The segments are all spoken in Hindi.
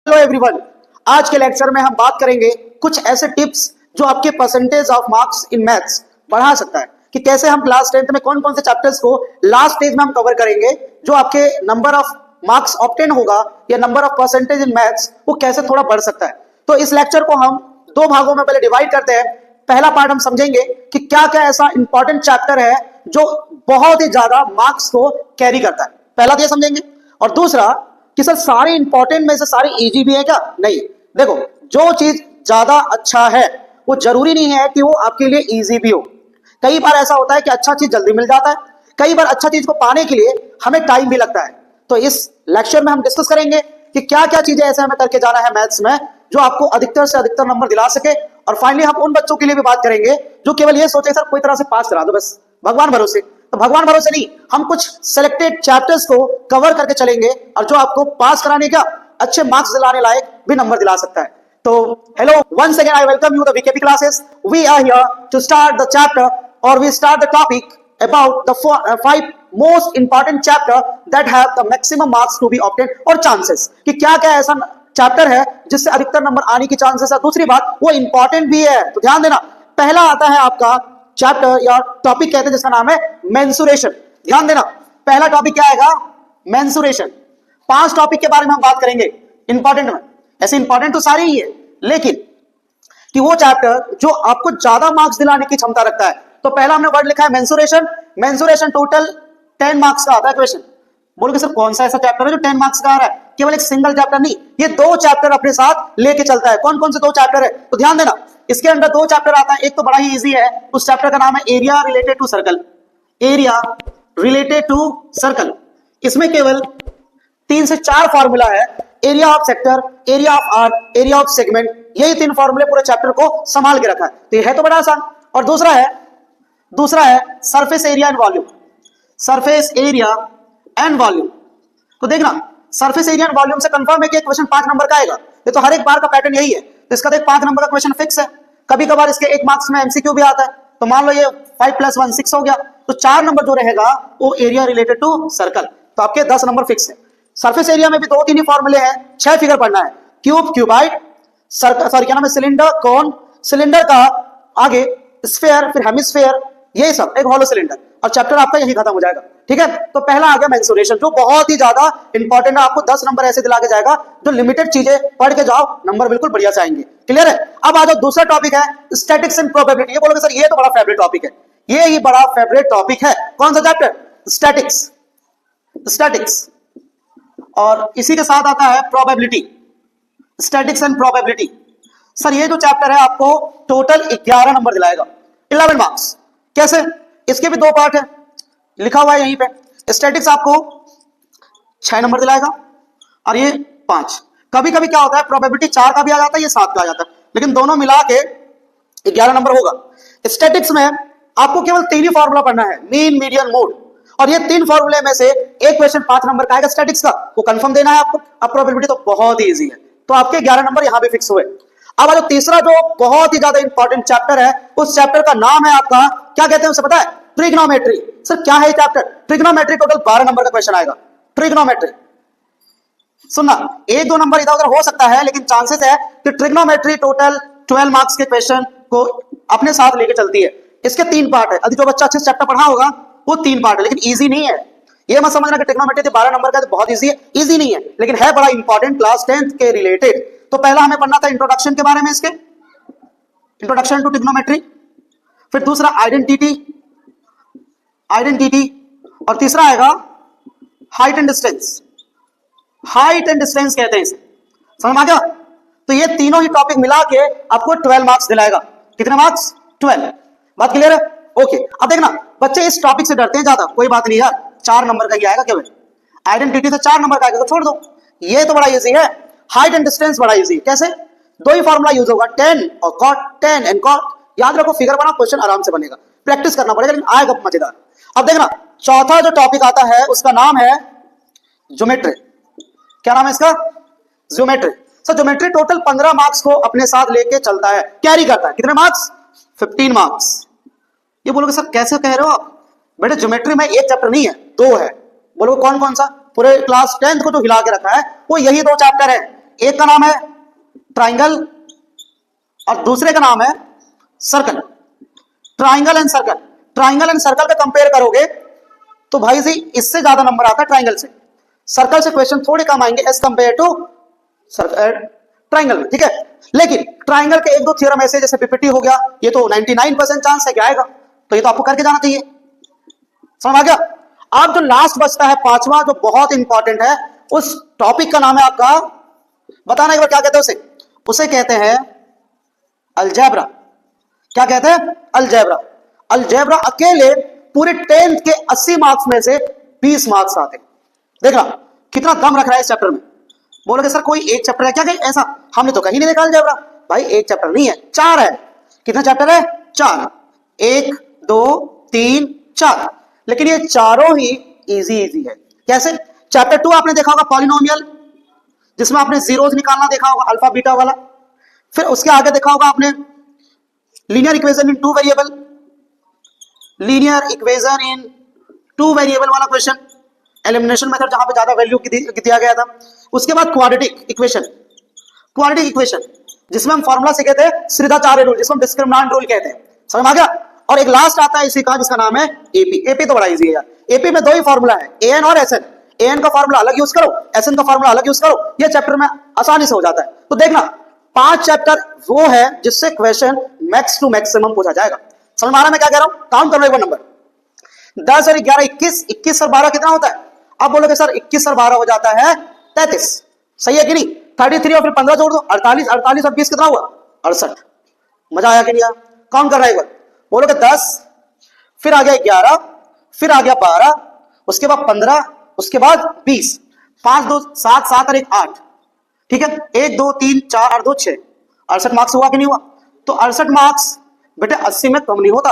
हेलो एवरीवन, आज के लेक्चर में हम बात करेंगे कुछ ऐसे टिप्स जो आपके percentage of marks in maths बढ़ा सकता है कि कैसे हम क्लास 10th में कौन कौन से चैप्टर्स को लास्ट स्टेज में हम कवर करेंगे जो आपके नंबर ऑफ मार्क्स ऑब्टेन होगा या number of percentage in maths वो कैसे थोड़ा बढ़ सकता है। तो इस लेक्चर को हम दो भागों में पहले डिवाइड करते हैं। पहला पार्ट हम समझेंगे कि क्या क्या ऐसा इंपॉर्टेंट चैप्टर है जो बहुत ही ज्यादा मार्क्स को कैरी करता है, पहला तो ये समझेंगे। और दूसरा कि सर सारे इंपॉर्टेंट में से सारे इजी भी है क्या? नहीं, देखो जो चीज ज्यादा अच्छा है वो जरूरी नहीं है कि वो आपके लिए इजी भी हो। कई बार ऐसा होता है कि अच्छा चीज जल्दी मिल जाता है, कई बार अच्छा चीज को पाने के लिए हमें टाइम भी लगता है। तो इस लेक्चर में हम डिस्कस करेंगे कि क्या क्या चीजें ऐसे हमें करके जाना है मैथ्स में जो आपको अधिकतर से अधिकतर नंबर दिला सके। और फाइनली हम उन बच्चों के लिए भी बात करेंगे जो केवल ये सोचे सर कोई तरह से पास करा दो बस, भगवान भरोसे। तो भगवान भरोसे नहीं, हम कुछ सिलेक्टेड चैप्टर्स को कवर करके चलेंगे और जो आपको पास कराने का अच्छे मार्क्स दिलाने लायक भी नंबर दिला सकता है। तो hello, once again I welcome you the VKP classes. We are here to start the chapter और we start the topic about the five most important chapter that have the maximum marks to be obtained और chances कि क्या क्या ऐसा चैप्टर है जिससे अधिकतर नंबर आने की चांसेस है। दूसरी बात वो इंपॉर्टेंट भी है, तो ध्यान देना। पहला आता है आपका चैप्टर या टॉपिक कहते हैं जिसका नाम है मेंसुरेशन। ध्यान देना, पहला टॉपिक क्या आएगा? मेंसुरेशन। 5 टॉपिक के बारे में हम बात करेंगे इंपॉर्टेंट में। ऐसे इंपॉर्टेंट तो सारे ही है, लेकिन कि वो चैप्टर जो आपको ज्यादा मार्क्स दिलाने की क्षमता रखता है। तो पहला हमने वर्ड लिखा है मेंसुरेशन। मेंसुरेशन टोटल 10 मार्क्स का आता है क्वेश्चन। बोलोगे सर कौन सा ऐसा चैप्टर है जो 10 मार्क्स का आ रहा है? केवल एक सिंगल चैप्टर नहीं, ये 2 चैप्टर अपने साथ लेके चलता है। कौन कौन से 2 चैप्टर है? तो ध्यान देना, इसके अंदर 2 चैप्टर आता है। एक तो बड़ा ही इजी है, उस चैप्टर का नाम है area related to circle. Area related to circle, इसमें केवल 3 से 4 फॉर्मूला है। Area of sector, area of arc, area of segment, यही 3 फॉर्मूले पूरे चैप्टर को संभाल के रखा है। तो ये है तो बड़ा आसान। और दूसरा है surface area and volume. Surface area and volume, तो देखना सरफेस एरिया एंड वॉल्यूम से कंफर्म है कि क्वेश्चन 5 नंबर का आएगा। ये तो हर एक बार का पैटर्न यही है। तो इसका देख 5 नंबर का क्वेश्चन फिक्स है। कभी कभार इसके 1 मार्क्स में एमसीक्यू भी आता है। तो मान लो ये 5 + 1 6 हो गया, तो 4 नंबर जो रहेगा वो एरिया रिलेटेड टू सर्कल। तो आपके 10 नंबर फिक्स है। सरफेस एरिया में भी 2-3 ही फॉर्मूले हैं, 6 फिगर पढ़ना है। क्यूब, क्यूबाइड, सॉरी क्या नाम है, सिलेंडर, कोन, सिलेंडर का आगे स्फीयर, फिर हेमिस्फीयर, ये सब एक हॉलो सिलेंडर, और चैप्टर आपका यही खत्म हो जाएगा। ठीक है, तो पहला आ गया मेंसुरेशन जो बहुत ही ज्यादा इंपॉर्टेंट है। आपको 10 नंबर ऐसे दिला के जाएगा जो लिमिटेड चीजें पढ़ के जाओ, नंबर बिल्कुल बढ़िया से आएंगे। क्लियर है? अब आ जाओ दूसरा टॉपिक है स्टैटिक्स एंड प्रोबेबिलिटी। ये बोलोगे सर ये तो बड़ा फेवरेट टॉपिक है। ये ही बड़ा फेवरेट टॉपिक है। कौन सा चैप्टर? स्टैटिक्स। और इसी के साथ आता है probability, statics and probability. Sir ये जो चैप्टर है आपको टोटल 11 नंबर दिलाएगा, 11 मार्क्स। कैसे? इसके भी 2 पार्ट है, लिखा हुआ है यहीं पे। स्टैटिक्स आपको 6 नंबर दिलाएगा और ये 5। कभी कभी क्या होता है प्रोबेबिलिटी 4 का भी आ जाता है, ये 7 का आ जाता है, लेकिन दोनों मिला के 11 नंबर होगा। स्टैटिक्स में आपको केवल 3 ही फॉर्मूला पढ़ना है, मीन, मीडियन, मोड। और ये 3 फॉर्मूले में से एक क्वेश्चन 5 नंबर का आएगा स्टैटिक्स का, वो कंफर्म देना है आपको। अब प्रोबेबिलिटी तो बहुत ही इजी है, तो आपके 11 नंबर यहां भी फिक्स हुए। अब जो तीसरा जो बहुत ही ज्यादा इंपॉर्टेंट चैप्टर है, उस चैप्टर का नाम है आपका, क्या कहते हैं उसे पता है? ट्रिग्नोमेट्री। सर क्या है चैप्टर? ट्रिग्नोमेट्री। टोटल 12 नंबर का क्वेश्चन आएगा ट्रिग्नोमेट्री। सुनना, 1-2 नंबर इधर उधर हो सकता है, लेकिन चांसेस है कि ट्रिग्नोमेट्री टोटल 12 मार्क्स के क्वेश्चन को अपने साथ लेके चलती है। इसके 3 पार्ट है। अभी जो बच्चा अच्छे से चैप्टर पढ़ा होगा वो 3 पार्ट है, लेकिन इजी नहीं है। ये मत समझना कि ट्रिग्नोमेट्री 12 नंबर का तो बहुत इजी है, इजी नहीं है, लेकिन है बड़ा इंपॉर्टेंट क्लास 10th के रिलेटेड। तो पहला हमें पढ़ना था इंट्रोडक्शन के बारे में, इसके इंट्रोडक्शन टू ट्रिग्नोमेट्री। फिर दूसरा आइडेंटिटी, और तीसरा आएगा height and distance. Height and distance कहते हैं इसे, समझ में आ गया? तो ये तीनों ही टॉपिक मिला के आपको 12 मार्क्स दिलाएगा। कितने मार्क्स? 12। बात क्लियर है? ओके। अब देखना, बच्चे इस टॉपिक से डरते हैं ज्यादा, कोई बात नहीं यार, 4 नंबर का ही आएगा केवल। आइडेंटिटी से 4 नंबर का आएगा तो छोड़ दो, ये तो बड़ा इजी है। हाइट एंड डिस्टेंस बड़ा इजी। कैसे? 2 ही फॉर्मूला यूज होगा, tan और cot, tan and cot। याद रखो, फिगर बना, क्वेश्चन आराम से बनेगा। प्रैक्टिस करना पड़ेगा, लेकिन आएगा मजेदार। अब देखना, चौथा जो टॉपिक आता है उसका नाम है ज्योमेट्री। क्या नाम है इसका? Geometry. Sir geometry total 15 marks को अपने साथ लेके चलता है, कैरी करता है। कितने मार्क्स? 15 मार्क्स। ये बोलोगे सर कैसे कह रहे हो आप? बेटे ज्योमेट्री में एक चैप्टर नहीं है, 2 है। बोलोगे कौन कौन सा? पूरे क्लास 10th को जो हिला के रखा है वो यही 2 चैप्टर है। एक का नाम है ट्राइंगल और दूसरे का नाम है circle. Triangle and circle, triangle and circle का कंपेयर करोगे तो भाई जी इससे ज्यादा नंबर आता है ट्राइंगल से। सर्कल से क्वेश्चन थोड़े कम आएंगे एज कंपेयर टू ट्राइंगल में, ठीक है। लेकिन ट्राइंगल के एक दो थ्योरम ऐसे जैसे पीपीटी हो गया, ये तो 99% चांस है कि आएगा, तो ये तो आपको करके जाना चाहिए। समझ आ गया। अब जो लास्ट बचता है पांचवा, जो बहुत इंपॉर्टेंट है, उस टॉपिक का नाम है आपका, बताना एक बार क्या कहते हैं उसे? उसे कहते हैं अलजेब्रा। क्या कहते हैं? अलजेब्रा। अलजेब्रा अकेले पूरे 10th के 80 मार्क्स में से 20 मार्क्स आते। देखना कितना दम रख रहा है इस चैप्टर में। बोलोगे सर कोई एक चैप्टर है क्या कहीं ऐसा? हमने तो कहीं नहीं देखा अलजेब्रा। भाई एक चैप्टर नहीं है, 4 है। कितना चैप्टर है? 4। 1 2 3 4। लेकिन ये चारों ही इजी है। कैसे? चैप्टर 2 आपने देखा होगा पॉलिनोमियल, जिसमें आपने जीरोस निकालना देखा होगा, अल्फा बीटा वाला। फिर उसके आगे देखा होगा आपने linear equation in 2 variable, linear equation in 2 variable वाला क्वेश्चन, एलिमिनेशन मेथड जहां पे ज्यादा वैल्यू दिया गया था। उसके बाद क्वाड्रेटिक इक्वेशन, क्वाड्रेटिक इक्वेशन जिसमें हम फॉर्मूला सीखे थे श्रीधाचार्य रूल, जिसको हम डिस्क्रिमिनेंट रूल कहते हैं। समझ आ गया। और एक लास्ट आता है इसी का, जिसका नाम है एपी। एपी तो बड़ा इजी है यार। एपी में 2 ही फॉर्मूला है, एएन और एसएन। एएन का फॉर्मूला अलग यूज करो, एसएन का फॉर्मूला अलग यूज करो, ये चैप्टर में आसानी से हो जाता है। तो देखना 5 चैप्टर वो है जिससे क्वेश्चन मैक्स टू मैक्सिमम पूछा जाएगा। समझ में आ रहा है मैं क्या कह रहा हूं? काउंट कर लो एक बार नंबर। 10 और 11 21, 21 और 12 कितना होता है? अब बोलोगे सर 21 और 12 हो जाता है 33। सही है कि नहीं? 33 और फिर 15 जोड़ दो, 48, 48 और 20 कितना हुआ? 68। मजा आया कि नहीं? काउंट कर रहा है एक बार। बोलोगे 10, फिर आ गया 11, फिर आ गया 12, उसके बाद 15, उसके बाद 20, 5 2 7, 7 और 1 8। ठीक है, 1 2 3 4 और 2 6, 68 मार्क्स हुआ कि नहीं हुआ? तो 68 मार्क्स बेटे 80 में कम नहीं होता।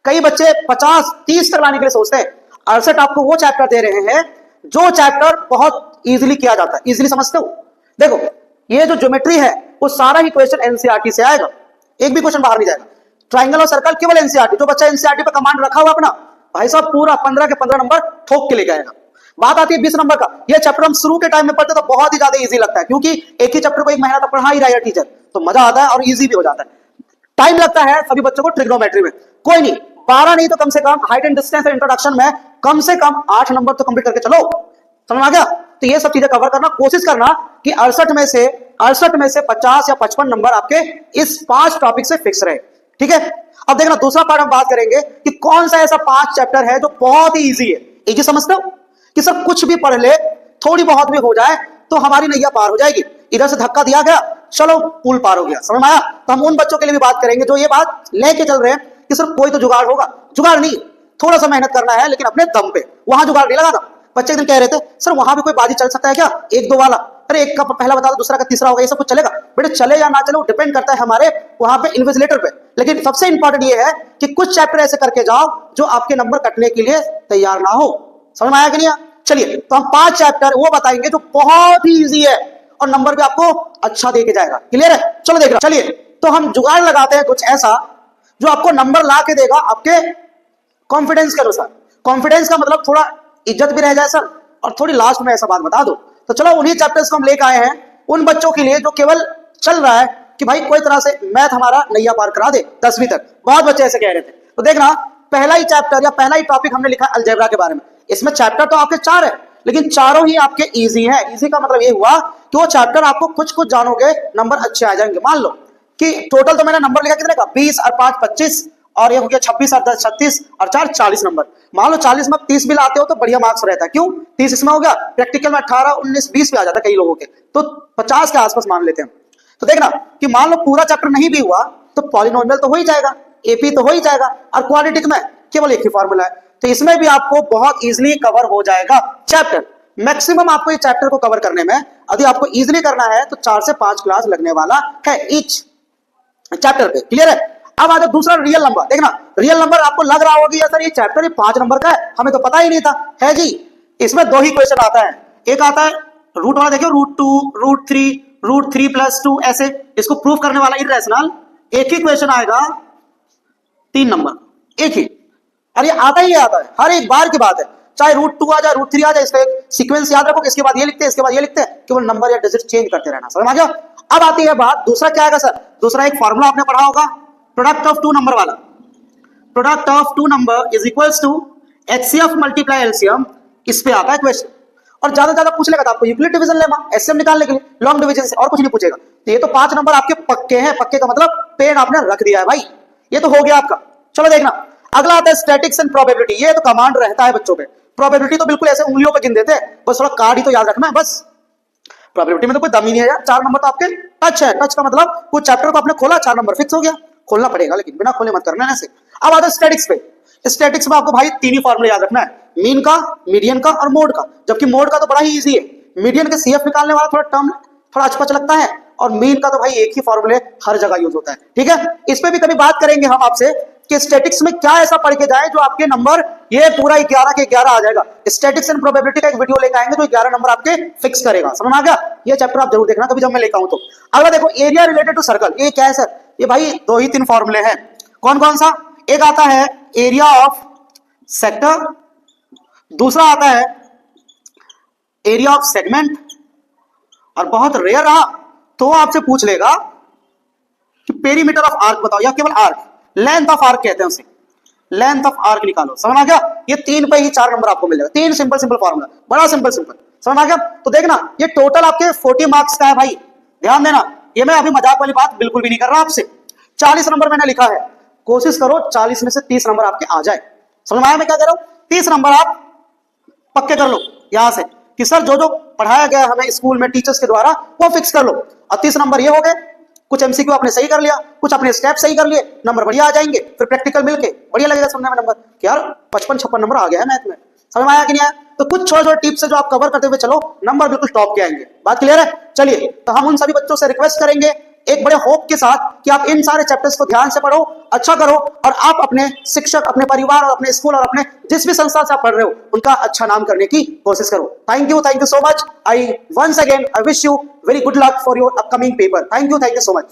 कई बच्चे 50 30 तक लाने के लिए सोचते हैं। 68 आपको वो चैप्टर दे रहे हैं जो चैप्टर बहुत इजीली किया जाता है। इजीली समझते हो? देखो ये जो ज्योमेट्री है वो सारा ही क्वेश्चन एनसीईआरटी से आएगा, एक भी क्वेश्चन बाहर नहीं जाएगा। ट्राइंगल और सर्कल केवल एनसीईआरटी, जो बच्चा एनसीईआरटी पे कमांड रखा हुआ अपना, भाई साहब पूरा 15 के 15 नंबर ठोक के लेके आएगा। बात आती है 20 नंबर का। ये चैप्टर हम शुरू के टाइम में पढ़ते तो बहुत ही ज्यादा इजी लगता है, क्योंकि एक ही चैप्टर को 1 महीना तक पढ़ा ही रहा है टीचर, तो मजा आता है और इजी भी हो जाता है। टाइम लगता है सभी बच्चों को ट्रिग्नोमेट्री में, कोई नहीं 12 नहीं तो कम से कम हाइट एंड डिस्टेंस और इंट्रोडक्शन में कम से कम 8 नंबर तो कंप्लीट करके चलो। समझ आ गया? तो ये सब चीजें कवर करना, कोशिश करना कि 68 में से 50 या 55 नंबर आपके इस 5 टॉपिक से फिक्स रहे। ठीक है, अब देखना दूसरा पार्ट हम बात करेंगे कि कौन सा ऐसा 5 चैप्टर है जो बहुत ही इजी है। इजी समझते हो कि सर कुछ भी पढ़ ले, थोड़ी बहुत भी हो जाए तो हमारी नैया पार हो जाएगी। इधर से धक्का दिया गया, चलो पुल पार हो गया। समझ में आया? तो हम उन बच्चों के लिए भी बात करेंगे जो ये बात लेके चल रहे हैं कि सर कोई तो जुगाड़ होगा। जुगाड़ नहीं, थोड़ा सा मेहनत करना है लेकिन अपने दम पे, वहां जुगाड़ नहीं लगाना। बच्चे एक दिन कह रहे थे सर वहां भी कोई बाजी चल सकता है क्या, 1 2 वाला? अरे एक का पहला बता दो, दूसरा का तीसरा होगा, ये सब कुछ चलेगा? बेटे चले या ना चले वो डिपेंड करता है हमारे वहां पे इन्विजिलेटर पे। लेकिन सबसे इंपॉर्टेंट ये है कि कुछ चैप्टर ऐसे करके जाओ जो आपके नंबर कटने के लिए तैयार ना हो। समझ में आया कि नहीं? चलिए तो हम 5 चैप्टर वो बताएंगे जो बहुत ही इजी है और नंबर भी आपको अच्छा दे के जाएगा। क्लियर है? चलो देख रहा। चलिए तो हम जुगाड़ लगाते हैं कुछ ऐसा जो आपको नंबर ला के देगा आपके कॉन्फिडेंस के अनुसार। कॉन्फिडेंस का मतलब थोड़ा इज्जत भी रह जाए सर, और थोड़ी लास्ट में ऐसा बात बता दो। तो चलो उन्हीं चैप्टर्स को हम लेकर आए हैं उन बच्चों के लिए जो केवल चल रहा है कि भाई कोई तरह से मैथ हमारा नैया पार करा दे 10वीं तक। बहुत बच्चे ऐसे कह रहे थे। तो देखना पहला ही चैप्टर या पहला ही टॉपिक हमने लिखा अलजेब्रा के बारे में। इसमें चैप्टर तो आपके 4 है लेकिन चारों ही आपके इजी है। इजी का मतलब ये हुआ कि वो चैप्टर आपको कुछ जानोगे नंबर अच्छे आ जाएंगे। मान लो कि टोटल तो मैंने नंबर लिखा कितने का, 20 और 5 25 और ये हो गया 26 और 10 36 और 4 40 नंबर। मान लो 40 में 30 भी लाते हो तो बढ़िया मार्क्स रहता है। क्यों? 30 इसमें हो गया, प्रैक्टिकल में 18 19 20 भी आ जाता है कई लोगों के, तो 50 के आसपास मान लेते हैं। तो देखना कि मान लो पूरा चैप्टर नहीं भी हुआ तो पॉलिनोमियल तो हो ही जाएगा, एपी तो हो ही जाएगा, और क्वाड्रेटिक में केवल एक ही फॉर्मूला है, तो इसमें भी आपको बहुत इजीली कवर हो जाएगा चैप्टर। मैक्सिमम आपको ये चैप्टर को कवर करने में यदि आपको इजीली करना है तो 4 से 5 क्लास लगने वाला है ईच चैप्टर पे। क्लियर है? अब आता दूसरा रियल नंबर। देखना रियल नंबर आपको लग रहा होगा सर ये चैप्टर ये 5 नंबर का है, हमें तो पता ही नहीं था। है जी, इसमें 2 ही क्वेश्चन आता है। एक आता है रूट वाला, देखियो √2 √3 + 2 ऐसे, इसको प्रूव करने वाला इरेशनल। एक ही क्वेश्चन आएगा 3 नंबर, एक ही। और ये आता ही आता है, हर एक बार की बात है। चाहे √2 आ जाए, √3 आ जाए, इसका एक सीक्वेंस याद रखो, इसके बाद ये लिखते हैं, इसके बाद ये लिखते हैं, केवल नंबर या डिजिट चेंज करते रहना। समझ आ गया? अब आती है बात, दूसरा क्या आएगा सर? दूसरा एक फॉर्मूला आपने पढ़ा होगा, प्रोडक्ट ऑफ टू नंबर वाला। Product of two number is equals to HCF multiply LCM। इस पे आता है क्वेश्चन, और ज्यादा पूछ लेगा तो आपको यूक्लिड डिवीजन लेना, HCM निकालने के लिए लॉन्ग डिवीजन से, और कुछ नहीं पूछेगा। तो ये तो 5 नंबर आपके पक्के हैं। पक्के का मतलब पेन आपने रख दिया है भाई, ये तो हो गया आपका। चलो देखना, अगला आता है स्टैटिक्स एंड प्रोबेबिलिटी। ये तो कमांड रहता है बच्चों पे। प्रोबेबिलिटी तो बिल्कुल ऐसे उंगलियों पे गिन देते हैं, बस थोड़ा कार्ड ही तो याद रखना है बस। प्रोबेबिलिटी में तो कोई दम ही नहीं है यार, 4 नंबर तो आपके टच है। टच का मतलब कुछ चैप्टर को आपने खोला, 4 नंबर फिक्स हो गया। खोलना पड़ेगा लेकिन बिना खोले मत करना ऐसे। अब आता है स्टैटिक्स पे। स्टैटिक्स में आपको भाई 3 ही फॉर्मूले याद रखना है, मीन का, मीडियन का और मोड का। जबकि मोड का तो बड़ा ही इजी है, मीडियन के CF निकालने वाला थोड़ा टर्म थोड़ा अचपच लगता है, और मीन का तो भाई एक ही फॉर्मूले हर जगह यूज होता है। ठीक है, इस पे भी कभी बात करेंगे हम आपसे कि स्टैटिक्स में क्या ऐसा पढ़ के जाए जो आपके नंबर ये पूरा 11 के 11 आ जाएगा। स्टैटिक्स एंड प्रोबेबिलिटी का एक वीडियो लेकर आएंगे जो 11 नंबर आपके फिक्स करेगा। समझ आ गया? ये चैप्टर आप जरूर देखना कभी जब मैं लेकर आऊं तो। अगला देखो, एरिया रिलेटेड टू सर्कल। ये क्या है सर? ये भाई 2 ही 3 फॉर्मूले हैं। कौन कौन सा? एक आता है एरिया ऑफ सेक्टर, दूसरा आता है एरिया ऑफ सेगमेंट, और बहुत रेयर रहा तो आपसे पूछ लेगा कि पेरीमीटर ऑफ आर्क बताओ, या केवल आर्क, लेंथ ऑफ आर्क कहते हैं उसे, लेंथ ऑफ आर्क निकालो। समझ आ गया? ये 3 पे ही 4 नंबर आपको मिल जाएगा। 3 सिंपल फॉर्मूला, बड़ा सिंपल। समझ आ गया? तो देखना, ये टोटल आपके 40 मार्क्स का है भाई, ध्यान देना। ये मैं अभी मजाक वाली बात बिल्कुल भी नहीं कर रहा आपसे। 40 नंबर मैंने लिखा है, कोशिश करो 40 में से 30 नंबर आपके आ जाए। समझ में आया मैं क्या कह रहा हूं? 30 नंबर आप पक्के कर लो यहां से कि सर जो जो पढ़ाया गया हमें स्कूल में टीचर्स के द्वारा वो फिक्स कर लो। और 30 नंबर ये हो गए, कुछ MCQ आपने सही कर लिया, कुछ अपने स्टेप सही कर लिए, नंबर बढ़िया आ जाएंगे। फिर प्रैक्टिकल मिलके बढ़िया लगेगा सुनने में नंबर कि यार 55-56 नंबर आ गया है मैथ में। समझ में आया कि नहीं आया? तो कुछ छोटे टिप्स है जो आप कवर करते हुए चलो, नंबर बिल्कुल टॉप के आएंगे। बात क्लियर है? चलिए, तो हम उन सभी बच्चों से रिक्वेस्ट करेंगे एक बड़े होप के साथ कि आप इन सारे चैप्टर्स को ध्यान से पढ़ो, अच्छा करो, और आप अपने शिक्षक, अपने परिवार और अपने स्कूल और अपने जिस भी संस्था से आप पढ़ रहे हो उनका अच्छा नाम करने की कोशिश करो। Thank you so much. I once again I wish you very good luck for your upcoming paper. Thank you so much.